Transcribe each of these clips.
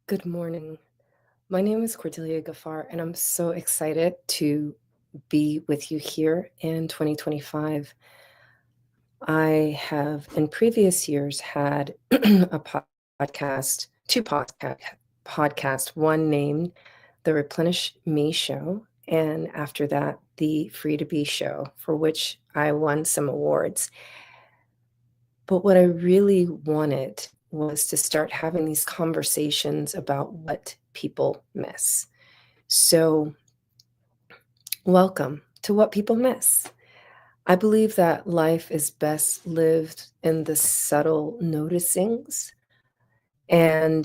Good morning. My name is Cordelia Gafar, and I'm so excited to be with you here in 2025. I have in previous years had a podcast, two podcasts, one named The Replenish Me Show, and after that, the Free to Be Show, for which I won some awards. But what I really wanted was to start having these conversations about what people miss. So, welcome to What People Miss. I believe that life is best lived in the subtle noticings and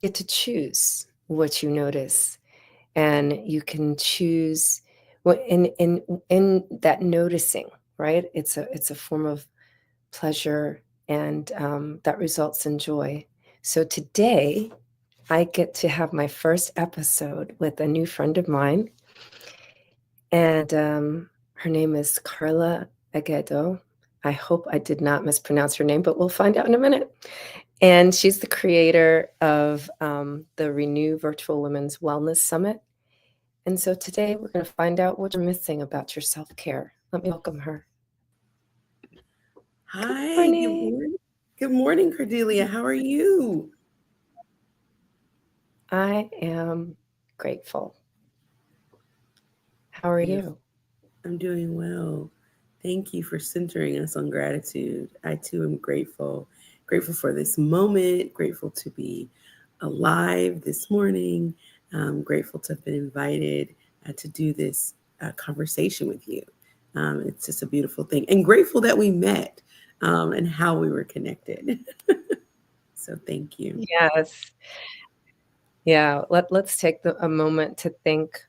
get to choose what you notice. And you can choose in that noticing, right? It's a form of pleasure and that results in joy. So today, I get to have my first episode with a new friend of mine, and her name is Carla Aguedo. I hope I did not mispronounce her name, but we'll find out in a minute. And she's the creator of the Renew Virtual Women's Wellness Summit. And so today we're going to find out what you're missing about your self-care. Let me welcome her. Hi, good morning. Good morning, Cordelia. How are you? I am grateful. How are you? I'm doing well. Thank you for centering us on gratitude. I too am grateful. Grateful for this moment, grateful to be alive this morning. Grateful to have been invited to do this conversation with you. It's just a beautiful thing. And grateful that we met and how we were connected. So thank you. Yes. Yeah, let's take a moment to thank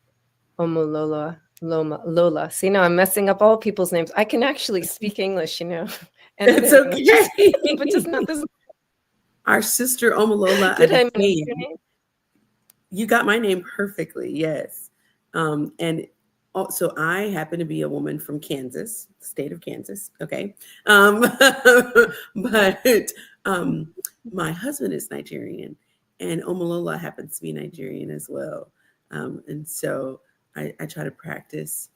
Lola. See, now I'm messing up all people's names. I can actually speak English, and It's English, okay. but just not this. Our sister Omalola Did I mention Adekeye. your name? You got my name perfectly, yes. And so I happen to be a woman from Kansas, state of Kansas. Okay, but my husband is Nigerian, and Omalola happens to be Nigerian as well. And so I try to practice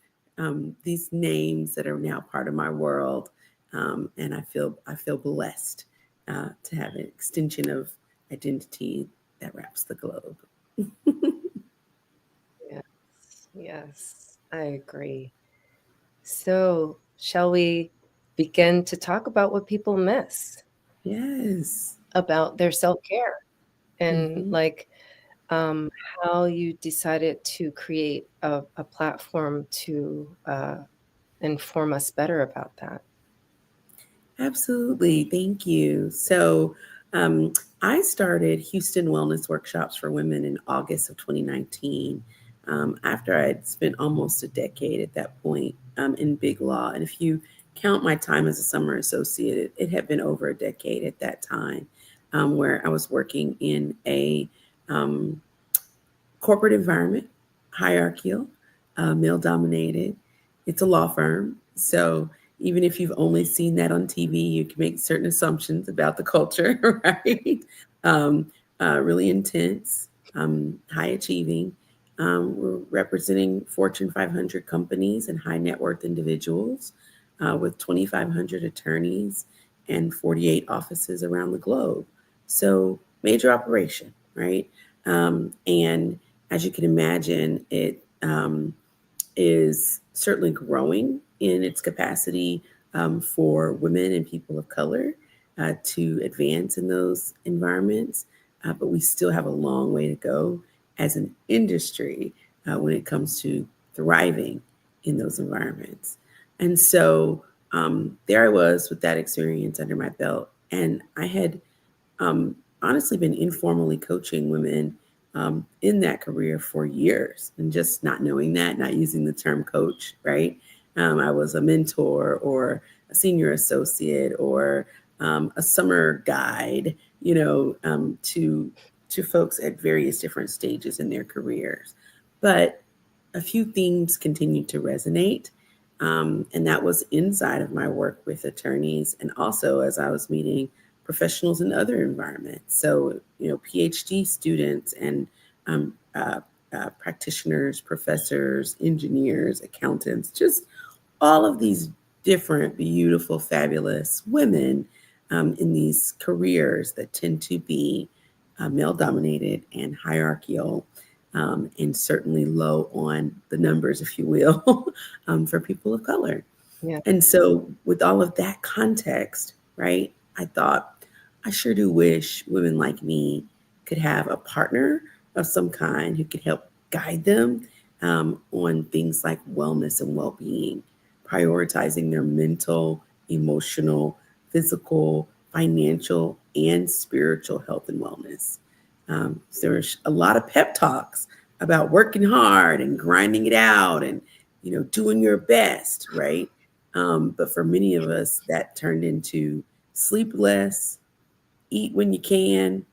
these names that are now part of my world, and I feel blessed to have an extension of identity that wraps the globe. Yes, I agree. So, shall we begin to talk about what people miss Yes. about their self-care and Hmm. like um, how you decided to create a platform to inform us better about that? Absolutely. Thank you. So, I started Houston Wellness Workshops for Women in August of 2019, after I had spent almost a decade at that point in Big Law. And if you count my time as a summer associate, it had been over a decade at that time, where I was working in a um, corporate environment, hierarchical, male dominated. It's a law firm. So even if you've only seen that on TV, you can make certain assumptions about the culture, right? Um, really intense, high achieving. We're representing Fortune 500 companies and high net worth individuals with 2,500 attorneys and 48 offices around the globe. So major operation, right? And as you can imagine, it is certainly growing in its capacity for women and people of color to advance in those environments. But we still have a long way to go as an industry when it comes to thriving in those environments. And so there I was with that experience under my belt. And I had honestly been informally coaching women in that career for years and just not knowing that, not using the term coach, right? I was a mentor or a senior associate or a summer guide, to folks at various different stages in their careers. But a few themes continued to resonate. And that was inside of my work with attorneys and also as I was meeting professionals in other environments. So, PhD students and um, uh, practitioners, professors, engineers, accountants, just all of these different, beautiful, fabulous women in these careers that tend to be male dominated and hierarchical, and certainly low on the numbers, if you will, for people of color. Yeah. And so, with all of that context, right, I thought, I sure do wish women like me could have a partner of some kind who could help guide them on things like wellness and well being, prioritizing their mental, emotional, physical, financial, and spiritual health and wellness. So there's a lot of pep talks about working hard and grinding it out and doing your best, right? But for many of us, that turned into sleep less, eat when you can,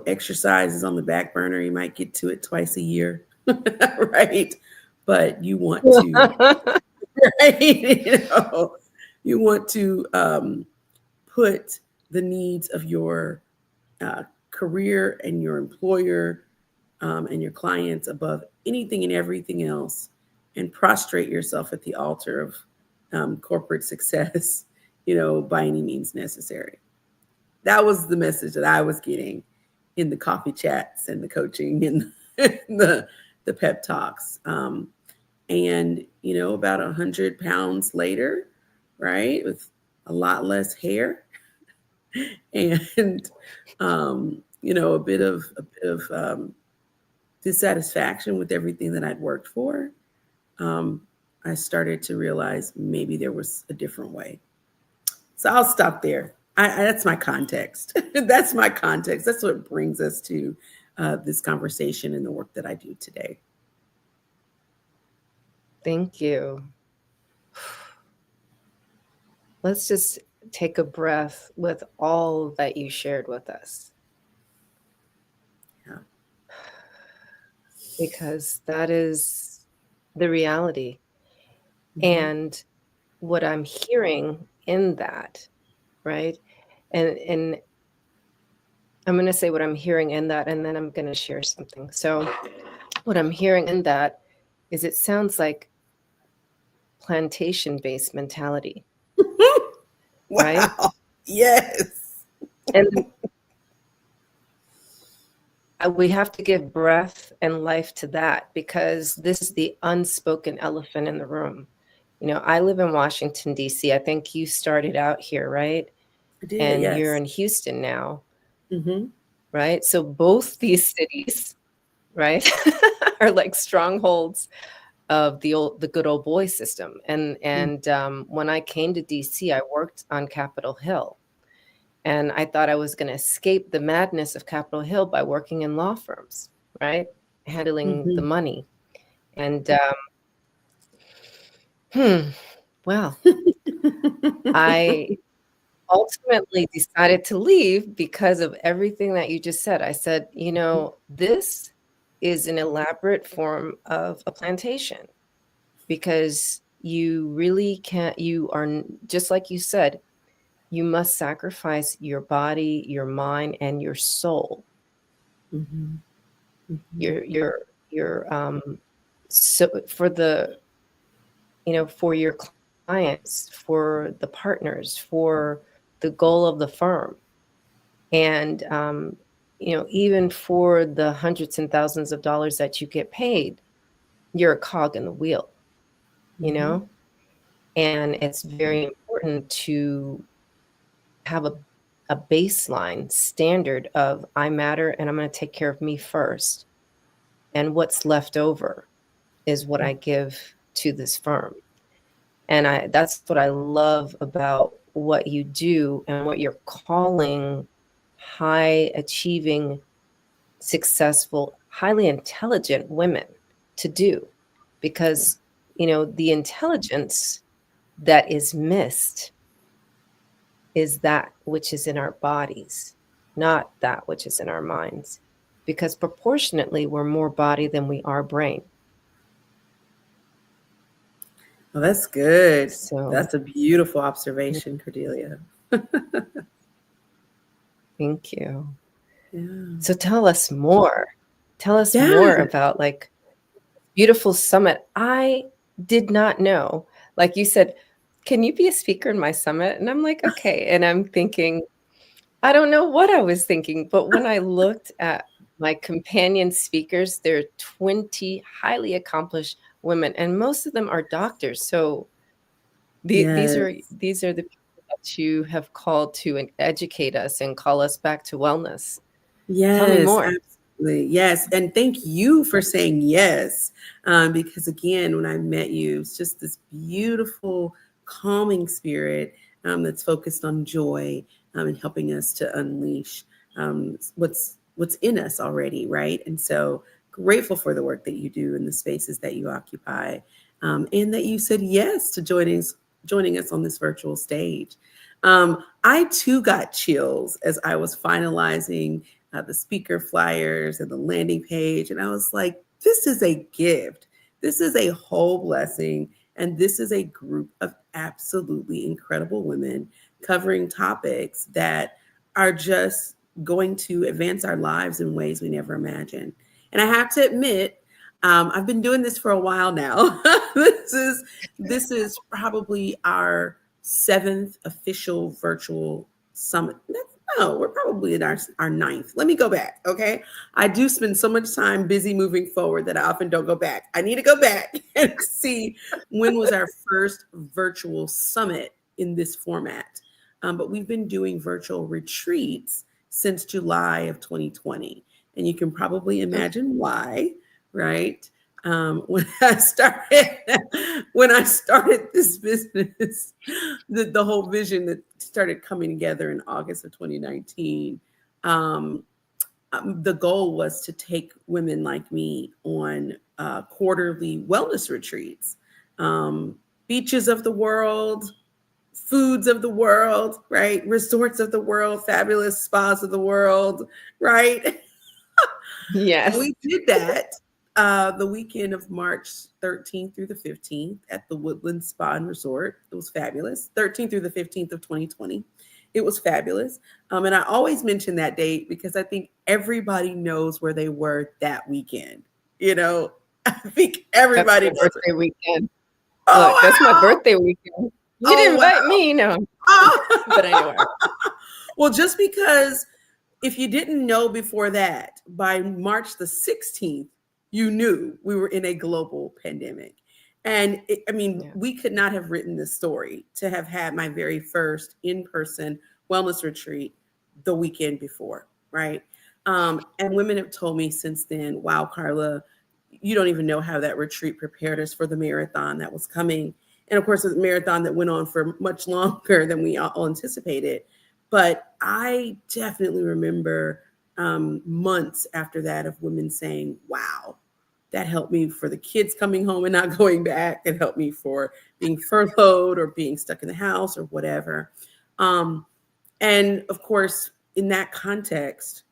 exercise is on the back burner. You might get to it twice a year, right? But you want to, right? You want to put the needs of your career and your employer and your clients above anything and everything else, and prostrate yourself at the altar of corporate success, by any means necessary. That was the message that I was getting in the coffee chats and the coaching and the pep talks. And about 100 pounds later, right, with a lot less hair and a bit of dissatisfaction with everything that I'd worked for, um, I started to realize maybe there was a different way. So I'll stop there. That's my context. That's my context. That's what brings us to this conversation and the work that I do today. Thank you. Let's just take a breath with all that you shared with us. Yeah. Because that is the reality. Mm-hmm. And what I'm hearing in that, right? And I'm going to say what I'm hearing in that, and then I'm going to share something. So what I'm hearing in that is it sounds like plantation-based mentality, right? Wow. Yes. And we have to give breath and life to that, because this is the unspoken elephant in the room. I live in Washington, D.C. I think you started out here, right? I did. And you're Yes. in Houston now, Mm-hmm. right? So both these cities, right, are like strongholds of the good old boy system. And when I came to DC, I worked on Capitol Hill, and I thought I was going to escape the madness of Capitol Hill by working in law firms, right, handling the Mm-hmm. money. And well, I ultimately decided to leave because of everything that you just said. I said, this is an elaborate form of a plantation, because you really can't, just like you said, you must sacrifice your body, your mind, and your soul. Mm-hmm. Mm-hmm. Your so for for your clients, for the partners, for the goal of the firm. And even for the hundreds and thousands of dollars that you get paid, you're a cog in the wheel, you Mm-hmm. know? And it's very important to have a baseline standard of I matter and I'm going to take care of me first. And what's left over is what I give to this firm. And that's what I love about what you do and what you're calling high achieving, successful, highly intelligent women to do. Because, the intelligence that is missed is that which is in our bodies, not that which is in our minds. Because proportionately, we're more body than we are brain. Well, that's good. So, That's a beautiful observation, Cordelia. Thank you. Yeah. So tell us more. Tell us more Yeah. about like beautiful summit. I did not know. Like you said, can you be a speaker in my summit? And I'm like, okay. And I'm thinking, I don't know what I was thinking, but when I looked at my companion speakers, there are 20 highly accomplished women, and most of them are doctors. So Yes. these are the people that you have called to and educate us and call us back to wellness. Tell me Yes, more. absolutely. Yes. And thank you for saying yes. Because again, when I met you, it's just this beautiful, calming spirit that's focused on joy and helping us to unleash what's in us already, right? And so grateful for the work that you do in the spaces that you occupy, and that you said yes to joining us on this virtual stage. I too got chills as I was finalizing the speaker flyers and the landing page. And I was like, this is a gift. This is a whole blessing. And this is a group of absolutely incredible women covering topics that are just going to advance our lives in ways we never imagined. And I have to admit, I've been doing this for a while now. This is probably our seventh official virtual summit. No, we're probably in our ninth. Let me go back. Okay. I do spend so much time busy moving forward that I often don't go back. I need to go back and see when was our first virtual summit in this format. But we've been doing virtual retreats since July of 2020. And you can probably imagine why, right? When I started this business, the whole vision that started coming together in August of 2019, the goal was to take women like me on quarterly wellness retreats, beaches of the world, foods of the world, right? Resorts of the world, fabulous spas of the world, right? And Yes. we did that the weekend of March 13th through the 15th at the Woodland Spa and Resort. It was fabulous. 13th through the 15th of 2020. It was fabulous. And I always mention that date because I think everybody knows where they were that weekend. You know, I think That's everybody my knows it. birthday weekend. Look, that's my Oh, wow. birthday weekend. You Oh, didn't invite wow. me, no, but I know where. Oh. Well, just because if you didn't know before that, by March the 16th, you knew we were in a global pandemic. And I mean, Yeah. we could not have written this story to have had my very first in person wellness retreat the weekend before, right? And women have told me since then, wow, Carla, you don't even know how that retreat prepared us for the marathon that was coming. And of course, a marathon that went on for much longer than we all anticipated. But I definitely remember months after that of women saying, wow, that helped me for the kids coming home and not going back. It helped me for being furloughed or being stuck in the house or whatever. Um, and of course, in that context,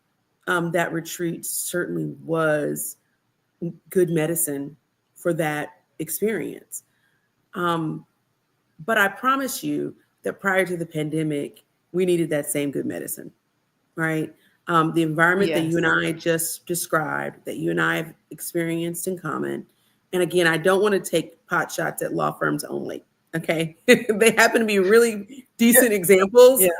that retreat certainly was good medicine for that experience. Um, but I promise you that prior to the pandemic, we needed that same good medicine, right? The environment that you Yes. and I just described, that you and I have experienced in common. And again, I don't want to take pot shots at law firms only. Okay. They happen to be really Yeah. decent examples, Yeah.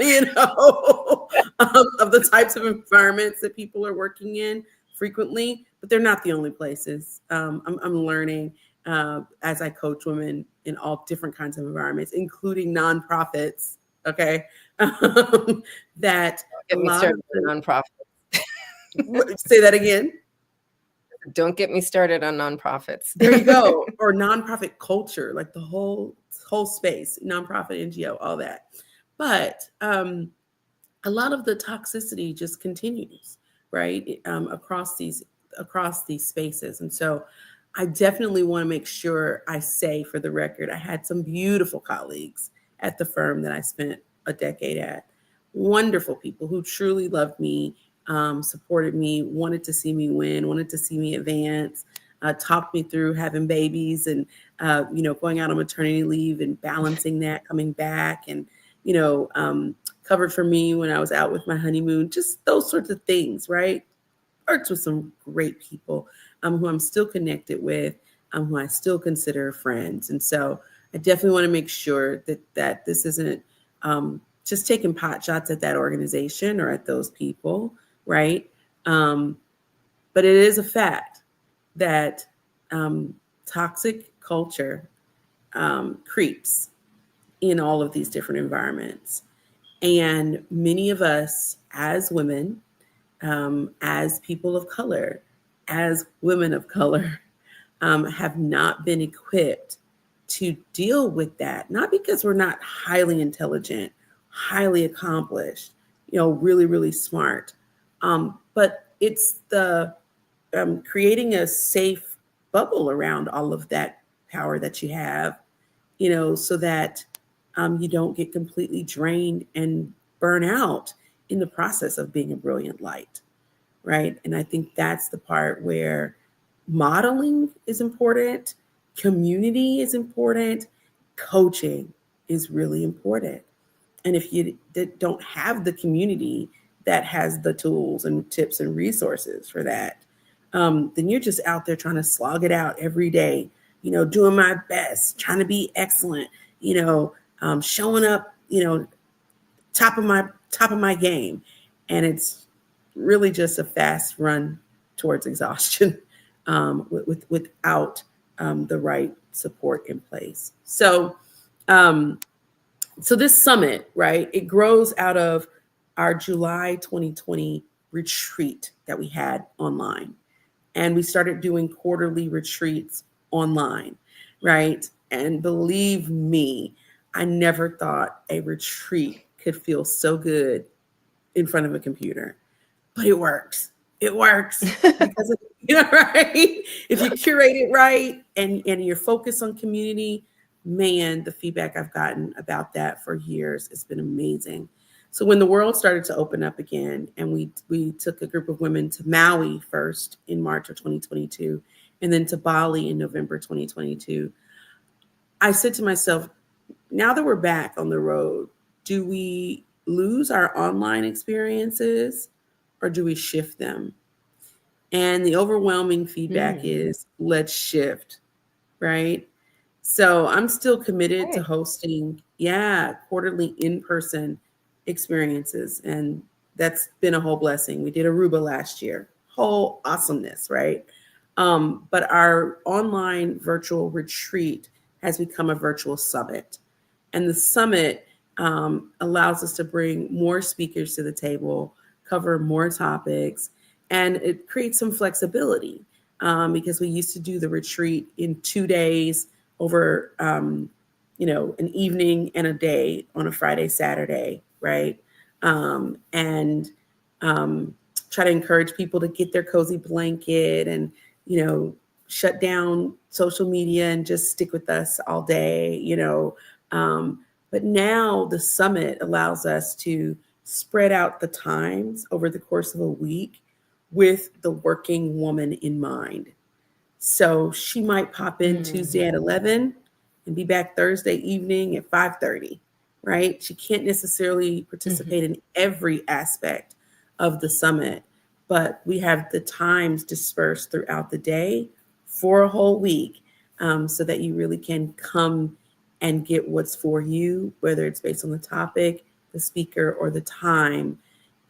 you know, of the types of environments that people are working in frequently, but they're not the only places. I'm learning as I coach women in all different kinds of environments, including nonprofits. Okay. That a Get me lot started of on nonprofit. say that again. Don't get me started on nonprofits. There you go. Or nonprofit culture, like the whole space, nonprofit, NGO, all that. But a lot of the toxicity just continues, right? Across these spaces. And so I definitely want to make sure I say for the record, I had some beautiful colleagues at the firm that I spent a decade at. Wonderful people who truly loved me, supported me, wanted to see me win, wanted to see me advance, talked me through having babies and going out on maternity leave and balancing that, coming back and you know, covered for me when I was out with my honeymoon, just those sorts of things, right? Worked with some great people who I'm still connected with, who I still consider friends. And so I definitely want to make sure that this isn't just taking pot shots at that organization or at those people, right? Um, but it is a fact that toxic culture creeps in all of these different environments. And many of us as women, as people of color, as women of color, have not been equipped to deal with that. Not because we're not highly intelligent, highly accomplished, really, really smart, but it's the creating a safe bubble around all of that power that you have, so that you don't get completely drained and burn out in the process of being a brilliant light, right? And I think that's the part where modeling is important, community is important, coaching is really important. And if you don't have the community that has the tools and tips and resources for that, then you're just out there trying to slog it out every day, doing my best, trying to be excellent, showing up, top of my game. And it's really just a fast run towards exhaustion without the right support in place. So this summit, right, it grows out of our July 2020 retreat that we had online. And we started doing quarterly retreats online, right? And believe me, I never thought a retreat could feel so good in front of a computer, but it works. It works because of, right? If you curate it right and you're focused on community, man, the feedback I've gotten about that for years has been amazing. So when the world started to open up again, and we took a group of women to Maui first in March of 2022, and then to Bali in November 2022, I said to myself, now that we're back on the road, do we lose our online experiences or do we shift them? And the overwhelming feedback is let's shift, right? So I'm still committed to Okay. hosting, quarterly in-person experiences. And that's been a whole blessing. We did Aruba last year, whole awesomeness, right? But our online virtual retreat has become a virtual summit. And the summit allows us to bring more speakers to the table, cover more topics, and it creates some flexibility because we used to do the retreat in 2 days over, an evening and a day on a Friday, Saturday, right? And try to encourage people to get their cozy blanket and, shut down social media and just stick with us all day. But now the summit allows us to spread out the times over the course of a week with the working woman in mind. So she might pop in Tuesday at 11 and be back Thursday evening at 5:30, right? She can't necessarily participate in every aspect of the summit, but we have the times dispersed throughout the day for a whole week, so that you really can come and get what's for you, whether it's based on the topic, the speaker, or the time.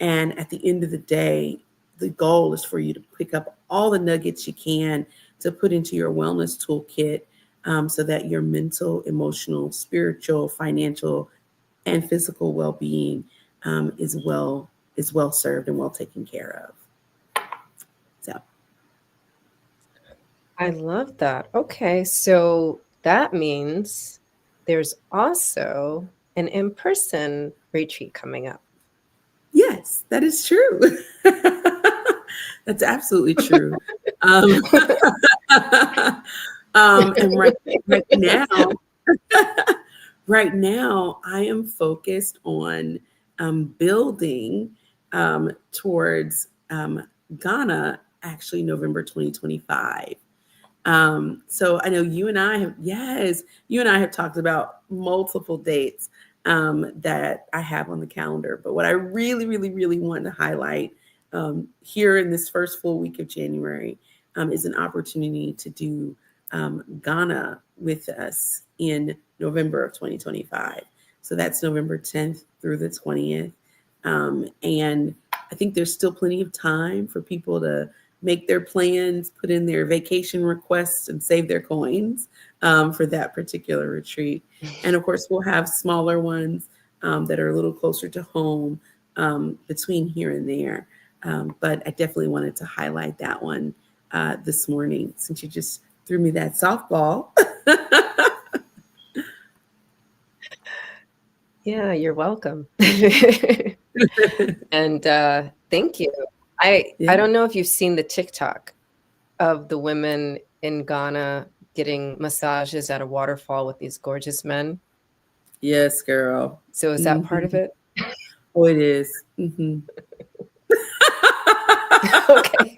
And at the end of the day, the goal is for you to pick up all the nuggets you can to put into your wellness toolkit, so that your mental, emotional, spiritual, financial, and physical well-being is well served and well taken care of. So I love that. Okay, so that means there's also an in-person retreat coming up. yes, that is true. That's absolutely true. Um, and right now, right now, I am focused on building towards Ghana, actually November 2025. So I know you and I have talked about multiple dates that I have on the calendar. But what I really, really, really want to highlight here in this first full week of January is an opportunity to do Ghana with us in November of 2025. So that's November 10th through the 20th. And I think there's still plenty of time for people to make their plans, put in their vacation requests, and save their coins for that particular retreat. And of course, we'll have smaller ones that are a little closer to home between here and there. But I definitely wanted to highlight that one this morning since you just threw me that softball. Yeah, you're welcome. And thank you. Yeah. I don't know if you've seen the TikTok of the women in Ghana getting massages at a waterfall with these gorgeous men. Yes, girl. So is that part of it? Oh, it is. Mm-hmm. Okay.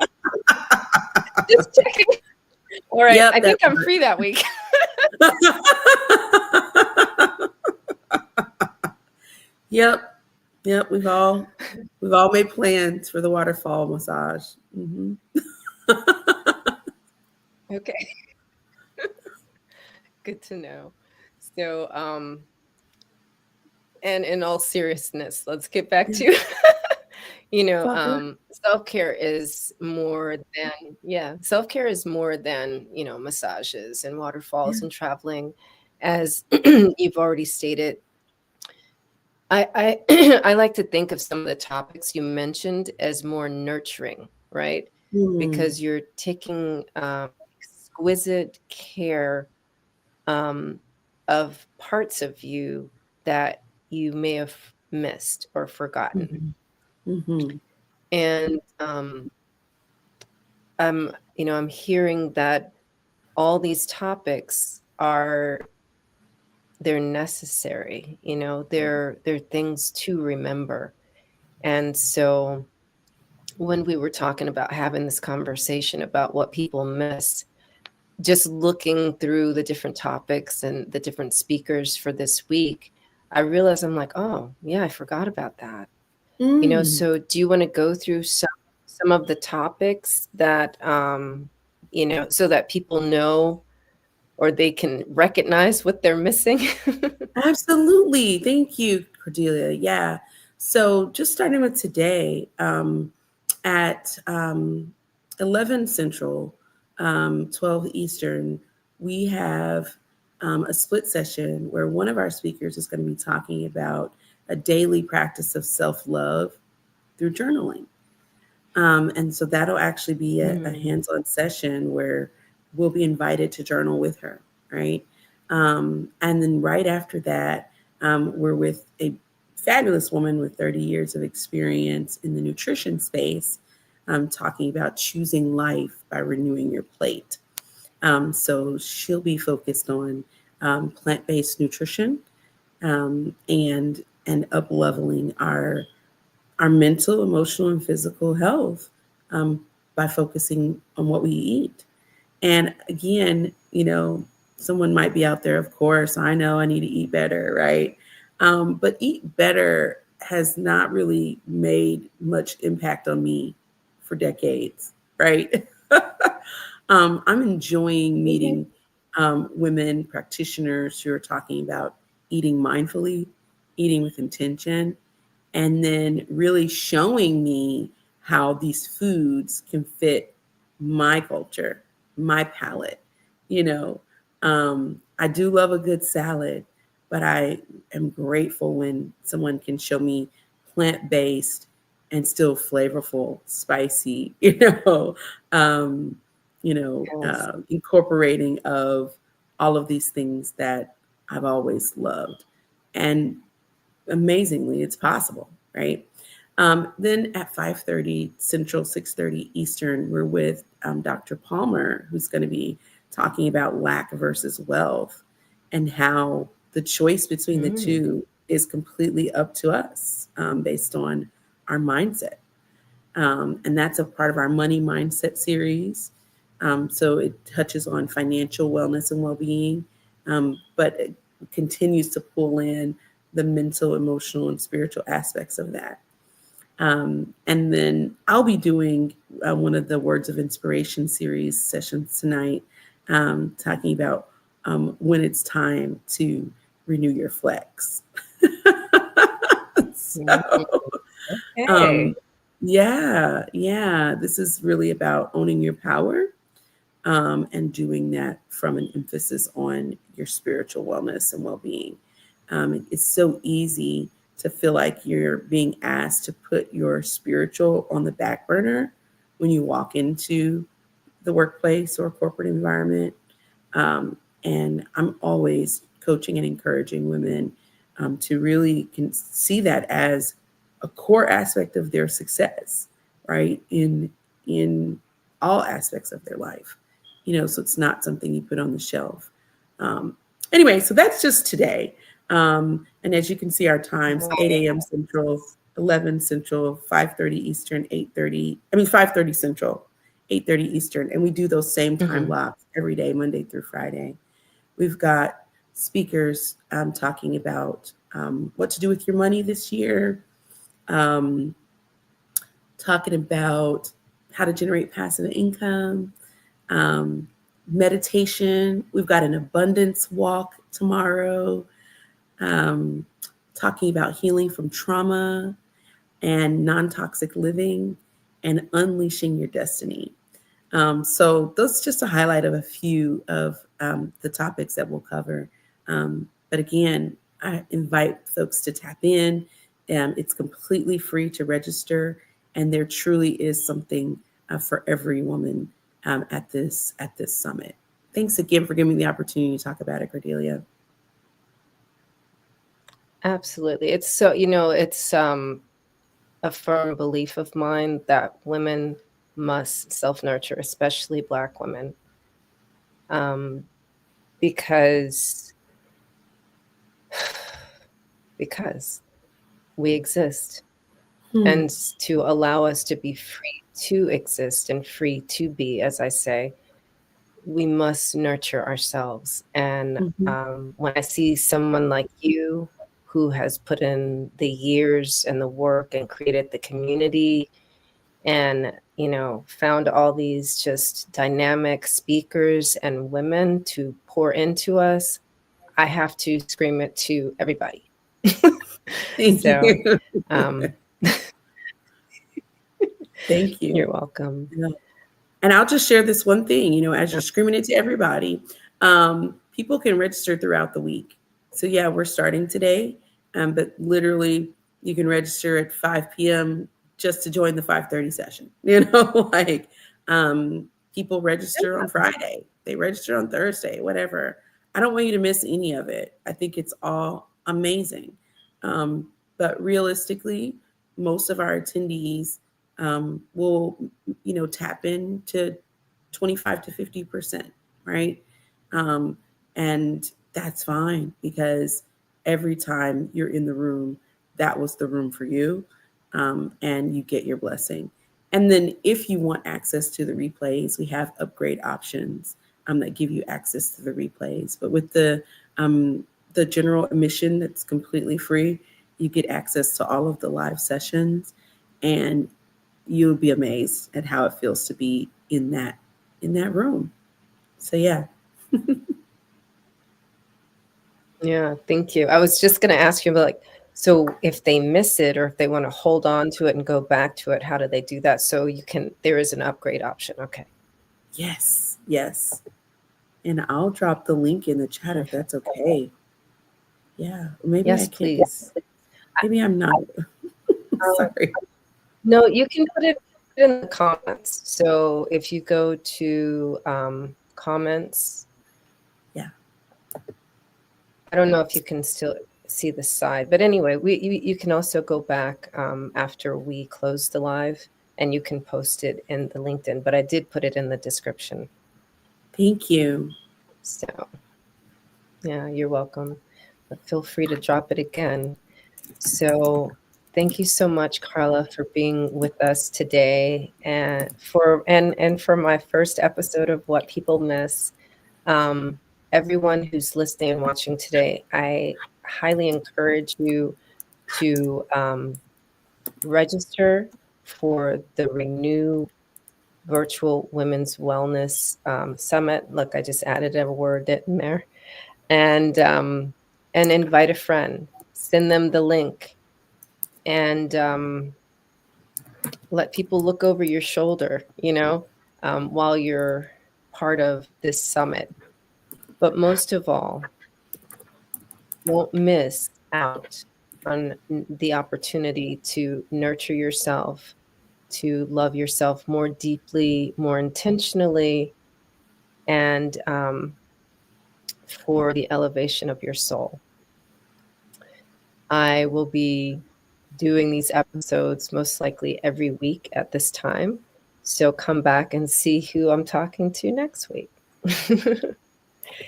Just checking. All right. Yep, I think I'm free that week. Yep. Yep. We've all made plans for the waterfall massage. Mm-hmm. Okay. Good to know. So, and in all seriousness, let's get back to, self-care is more than, self-care is more than, massages and waterfalls and traveling, as you've already stated. I I like to think of some of the topics you mentioned as more nurturing, right? Because you're taking exquisite care of parts of you that you may have missed or forgotten. Mm-hmm. And I'm hearing that all these topics they're necessary, they're things to remember. And so when we were talking about having this conversation about what people miss, just looking through the different topics and the different speakers for this week, I realized I'm like, oh yeah, I forgot about that. So do you want to go through some of the topics that so that people know or they can recognize what they're missing? Absolutely. Thank you, Cordelia. Yeah. So just starting with today, at 11 Central, 12 Eastern, we have a split session where one of our speakers is going to be talking about a daily practice of self-love through journaling. And so that'll actually be a hands-on session where we'll be invited to journal with her, right? And then right after that, we're with a fabulous woman with 30 years of experience in the nutrition space, talking about choosing life by renewing your plate. So she'll be focused on plant-based nutrition and up-leveling our mental, emotional, and physical health by focusing on what we eat. And again, someone might be out there, of course, I know I need to eat better, right? But eat better has not really made much impact on me for decades, right? I'm enjoying meeting women practitioners who are talking about eating mindfully, eating with intention, and then really showing me how these foods can fit my culture, my palate. I do love a good salad, but I am grateful when someone can show me plant-based and still flavorful, spicy, Yes. incorporating of all of these things that I've always loved. And amazingly, it's possible, right? Then at 5:30 Central, 6:30 Eastern, we're with Dr. Palmer, who's going to be talking about lack versus wealth and how the choice between the two is completely up to us based on our mindset. And that's a part of our money mindset series. So it touches on financial wellness and well-being, but it continues to pull in the mental, emotional, and spiritual aspects of that. And then I'll be doing one of the Words of Inspiration series sessions tonight, talking about when it's time to renew your flex. So, Okay. yeah, this is really about owning your power, and doing that from an emphasis on your spiritual wellness and well-being. It's so easy to feel like you're being asked to put your spiritual on the back burner when you walk into the workplace or corporate environment. And I'm always coaching and encouraging women to really can see that as a core aspect of their success, right? In all aspects of their life, so it's not something you put on the shelf. Um, anyway, so that's just today. And as you can see, our times: 8 a.m. Central, 11 Central, 5:30 Eastern, 5:30 Central, 8:30 Eastern. And we do those same time blocks every day, Monday through Friday. We've got speakers talking about what to do with your money this year, um, talking about how to generate passive income, meditation. We've got an abundance walk tomorrow, talking about healing from trauma and non-toxic living and unleashing your destiny. So those just a highlight of a few of the topics that we'll cover. But again, I invite folks to tap in. It's completely free to register, and there truly is something for every woman at this summit. Thanks again for giving me the opportunity to talk about it, Cordelia. Absolutely. It's so, it's a firm belief of mine that women must self-nurture, especially Black women, because we exist, and to allow us to be free to exist and free to be, as I say, we must nurture ourselves. And when I see someone like you who has put in the years and the work and created the community and, found all these just dynamic speakers and women to pour into us, I have to scream it to everybody. Thank you. Thank you. You're welcome. Yeah. And I'll just share this one thing, as you're screaming it to everybody, people can register throughout the week. So yeah, we're starting today, but literally you can register at 5 p.m. just to join the 5:30 session. People register on Friday, they register on Thursday, whatever. I don't want you to miss any of it. I think it's all amazing. But realistically, most of our attendees will, tap into 25 to 50%, right? And that's fine, because every time you're in the room, that was the room for you, and you get your blessing. And then if you want access to the replays, we have upgrade options that give you access to the replays. But with the general admission that's completely free, you get access to all of the live sessions, and you'll be amazed at how it feels to be in that room. So yeah. Yeah, thank you. I was just going to ask you, like, so if they miss it or if they want to hold on to it and go back to it, how do they do that? So there is an upgrade option. Okay. Yes. And I'll drop the link in the chat if that's okay. Yeah. Maybe Yes, I can't. please. Maybe I'm not. Sorry. No, you can put it in the comments. So if you go to comments. Yeah. I don't know if you can still see the side, but anyway, you can also go back after we close the live, and you can post it in the LinkedIn, but I did put it in the description. Thank you. So yeah, you're welcome. But feel free to drop it again. So thank you so much, Carla, for being with us today, and for my first episode of What People Miss. Everyone who's listening and watching today, I highly encourage you to register for the Renew Virtual Women's Wellness Summit. Look, I just added a word in there. And invite a friend. Send them the link. And let people look over your shoulder, while you're part of this summit. But most of all, won't miss out on the opportunity to nurture yourself, to love yourself more deeply, more intentionally, and for the elevation of your soul. I will be doing these episodes most likely every week at this time. So come back and see who I'm talking to next week.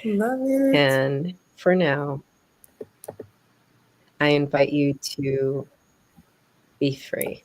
Love it. And for now, I invite you to be free.